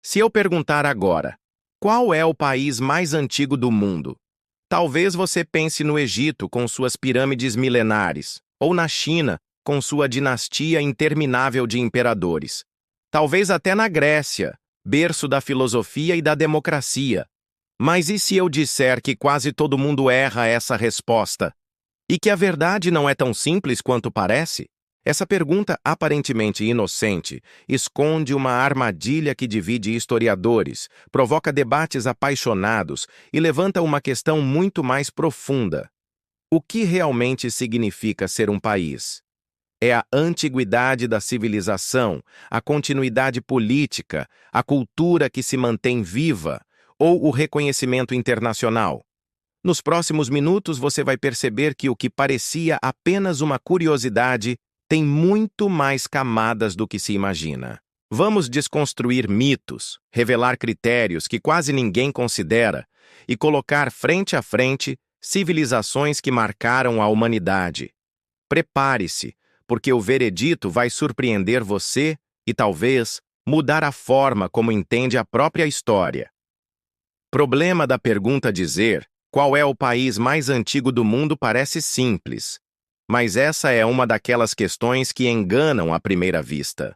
Se eu perguntar agora, qual é o país mais antigo do mundo? Talvez você pense no Egito com suas pirâmides milenares, ou na China com sua dinastia interminável de imperadores. Talvez até na Grécia, berço da filosofia e da democracia. Mas e se eu disser que quase todo mundo erra essa resposta? E que a verdade não é tão simples quanto parece? Essa pergunta aparentemente inocente esconde uma armadilha que divide historiadores, provoca debates apaixonados e levanta uma questão muito mais profunda. O que realmente significa ser um país? É a antiguidade da civilização, a continuidade política, a cultura que se mantém viva, ou o reconhecimento internacional? Nos próximos minutos você vai perceber que o que parecia apenas uma curiosidade tem muito mais camadas do que se imagina. Vamos desconstruir mitos, revelar critérios que quase ninguém considera e colocar frente a frente civilizações que marcaram a humanidade. Prepare-se, porque o veredito vai surpreender você e talvez mudar a forma como entende a própria história. Problema da pergunta dizer qual é o país mais antigo do mundo parece simples, mas essa é uma daquelas questões que enganam à primeira vista.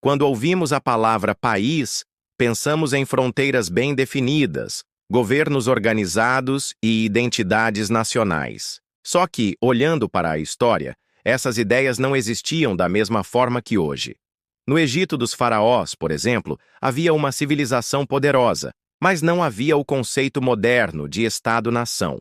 Quando ouvimos a palavra país, pensamos em fronteiras bem definidas, governos organizados e identidades nacionais. Só que, olhando para a história, essas ideias não existiam da mesma forma que hoje. No Egito dos faraós, por exemplo, havia uma civilização poderosa, mas não havia o conceito moderno de Estado-nação.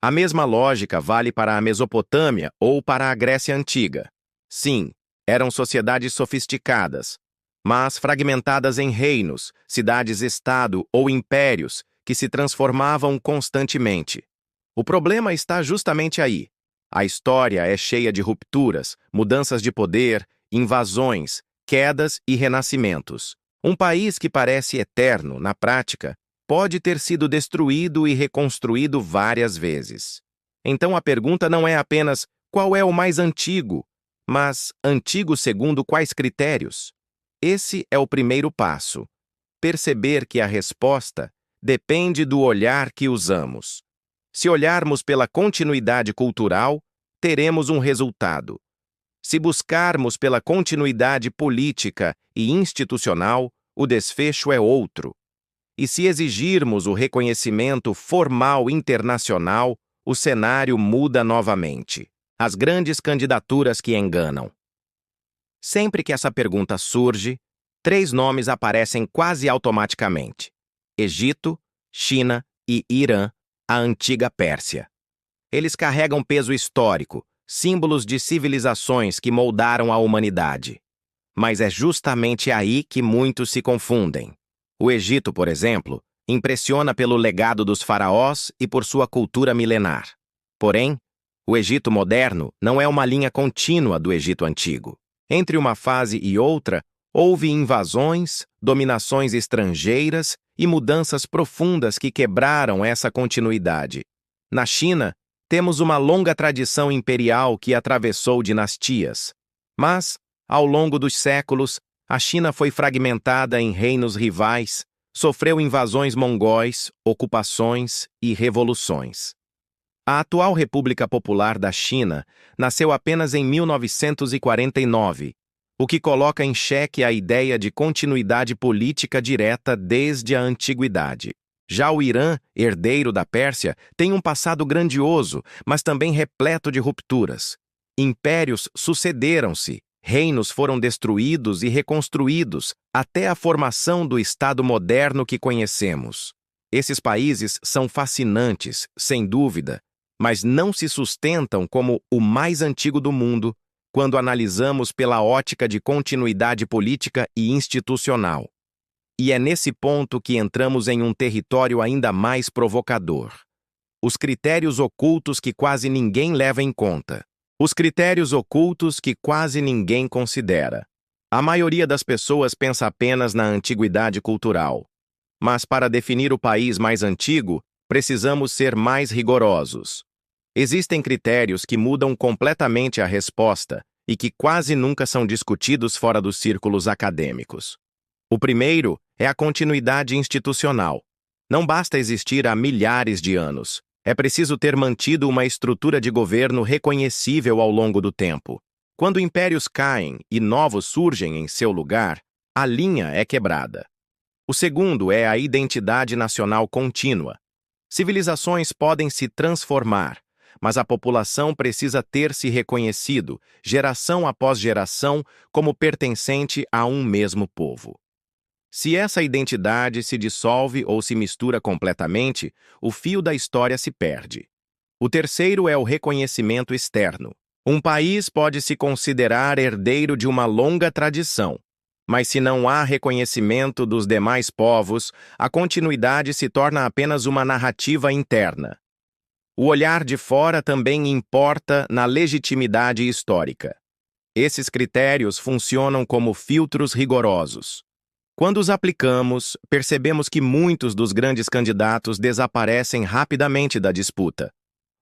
A mesma lógica vale para a Mesopotâmia ou para a Grécia Antiga. Sim, eram sociedades sofisticadas, mas fragmentadas em reinos, cidades-estado ou impérios que se transformavam constantemente. O problema está justamente aí. A história é cheia de rupturas, mudanças de poder, invasões, quedas e renascimentos. Um país que parece eterno, na prática, pode ter sido destruído e reconstruído várias vezes. Então a pergunta não é apenas qual é o mais antigo, mas antigo segundo quais critérios? Esse é o primeiro passo. Perceber que a resposta depende do olhar que usamos. Se olharmos pela continuidade cultural, teremos um resultado. Se buscarmos pela continuidade política e institucional, o desfecho é outro. E se exigirmos o reconhecimento formal internacional, o cenário muda novamente. As grandes candidaturas que enganam. Sempre que essa pergunta surge, três nomes aparecem quase automaticamente: Egito, China e Irã, a antiga Pérsia. Eles carregam peso histórico, símbolos de civilizações que moldaram a humanidade. Mas é justamente aí que muitos se confundem. O Egito, por exemplo, impressiona pelo legado dos faraós e por sua cultura milenar. Porém, o Egito moderno não é uma linha contínua do Egito antigo. Entre uma fase e outra, houve invasões, dominações estrangeiras e mudanças profundas que quebraram essa continuidade. Na China, temos uma longa tradição imperial que atravessou dinastias. Mas, ao longo dos séculos, a China foi fragmentada em reinos rivais, sofreu invasões mongóis, ocupações e revoluções. A atual República Popular da China nasceu apenas em 1949, o que coloca em xeque a ideia de continuidade política direta desde a antiguidade. Já o Irã, herdeiro da Pérsia, tem um passado grandioso, mas também repleto de rupturas. Impérios sucederam-se, reinos foram destruídos e reconstruídos, até a formação do Estado moderno que conhecemos. Esses países são fascinantes, sem dúvida, mas não se sustentam como o mais antigo do mundo quando analisamos pela ótica de continuidade política e institucional. E é nesse ponto que entramos em um território ainda mais provocador. Os critérios ocultos que quase ninguém leva em conta. Os critérios ocultos que quase ninguém considera. A maioria das pessoas pensa apenas na antiguidade cultural. Mas para definir o país mais antigo, precisamos ser mais rigorosos. Existem critérios que mudam completamente a resposta e que quase nunca são discutidos fora dos círculos acadêmicos. O primeiro é a continuidade institucional. Não basta existir há milhares de anos. É preciso ter mantido uma estrutura de governo reconhecível ao longo do tempo. Quando impérios caem e novos surgem em seu lugar, a linha é quebrada. O segundo é a identidade nacional contínua. Civilizações podem se transformar, mas a população precisa ter se reconhecido, geração após geração, como pertencente a um mesmo povo. Se essa identidade se dissolve ou se mistura completamente, o fio da história se perde. O terceiro é o reconhecimento externo. Um país pode se considerar herdeiro de uma longa tradição, mas se não há reconhecimento dos demais povos, a continuidade se torna apenas uma narrativa interna. O olhar de fora também importa na legitimidade histórica. Esses critérios funcionam como filtros rigorosos. Quando os aplicamos, percebemos que muitos dos grandes candidatos desaparecem rapidamente da disputa.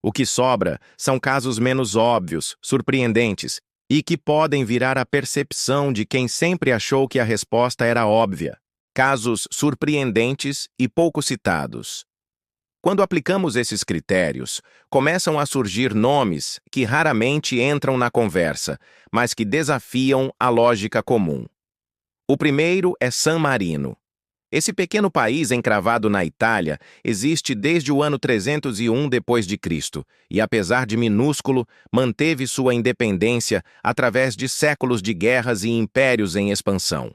O que sobra são casos menos óbvios, surpreendentes, e que podem virar a percepção de quem sempre achou que a resposta era óbvia. Casos surpreendentes e pouco citados. Quando aplicamos esses critérios, começam a surgir nomes que raramente entram na conversa, mas que desafiam a lógica comum. O primeiro é San Marino. Esse pequeno país encravado na Itália existe desde o ano 301 d.C. e, apesar de minúsculo, manteve sua independência através de séculos de guerras e impérios em expansão.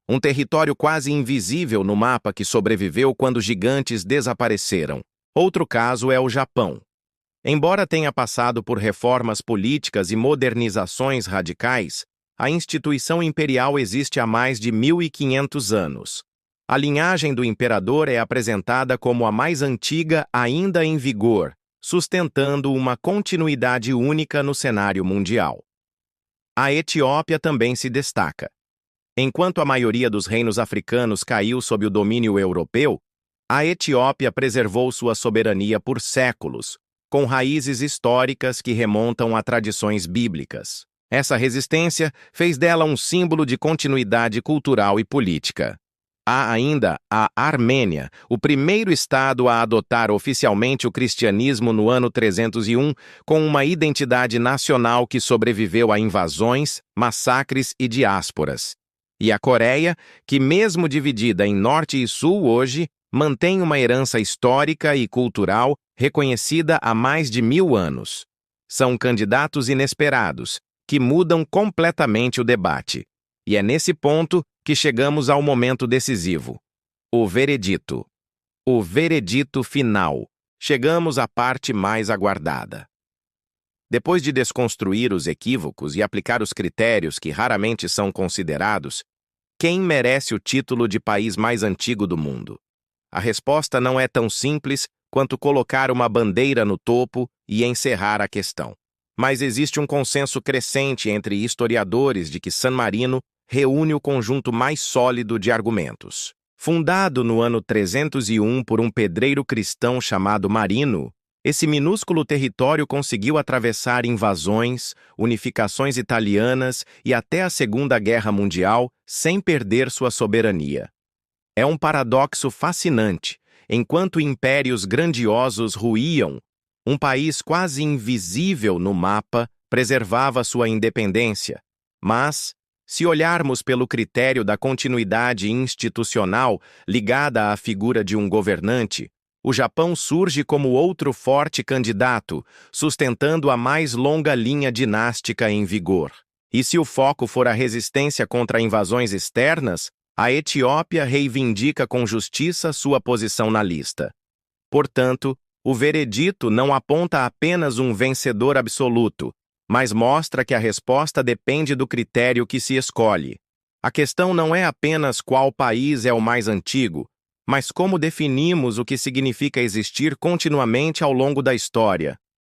Um território quase invisível no mapa que sobreviveu quando gigantes desapareceram. Outro caso é o Japão. Embora tenha passado por reformas políticas e modernizações radicais, a instituição imperial existe há mais de 1.500 anos. A linhagem do imperador é apresentada como a mais antiga ainda em vigor, sustentando uma continuidade única no cenário mundial. A Etiópia também se destaca. Enquanto a maioria dos reinos africanos caiu sob o domínio europeu, a Etiópia preservou sua soberania por séculos, com raízes históricas que remontam a tradições bíblicas. Essa resistência fez dela um símbolo de continuidade cultural e política. Há ainda a Armênia, o primeiro estado a adotar oficialmente o cristianismo no ano 301, com uma identidade nacional que sobreviveu a invasões, massacres e diásporas. E a Coreia, que mesmo dividida em norte e sul hoje, mantém uma herança histórica e cultural reconhecida há mais de 1000 anos. São candidatos inesperados, que mudam completamente o debate. E é nesse ponto que chegamos ao momento decisivo. O veredito. O veredito final. Chegamos à parte mais aguardada. Depois de desconstruir os equívocos e aplicar os critérios que raramente são considerados, quem merece o título de país mais antigo do mundo? A resposta não é tão simples quanto colocar uma bandeira no topo e encerrar a questão. Mas existe um consenso crescente entre historiadores de que San Marino reúne o conjunto mais sólido de argumentos. Fundado no ano 301 por um pedreiro cristão chamado Marino, esse minúsculo território conseguiu atravessar invasões, unificações italianas e até a Segunda Guerra Mundial sem perder sua soberania. É um paradoxo fascinante. Enquanto impérios grandiosos ruíam, um país quase invisível no mapa preservava sua independência. Mas, se olharmos pelo critério da continuidade institucional ligada à figura de um governante, o Japão surge como outro forte candidato, sustentando a mais longa linha dinástica em vigor. E se o foco for a resistência contra invasões externas, a Etiópia reivindica com justiça sua posição na lista. Portanto, o veredito não aponta apenas um vencedor absoluto, mas mostra que a resposta depende do critério que se escolhe. A questão não é apenas qual país é o mais antigo, mas como definimos o que significa existir continuamente ao longo da história.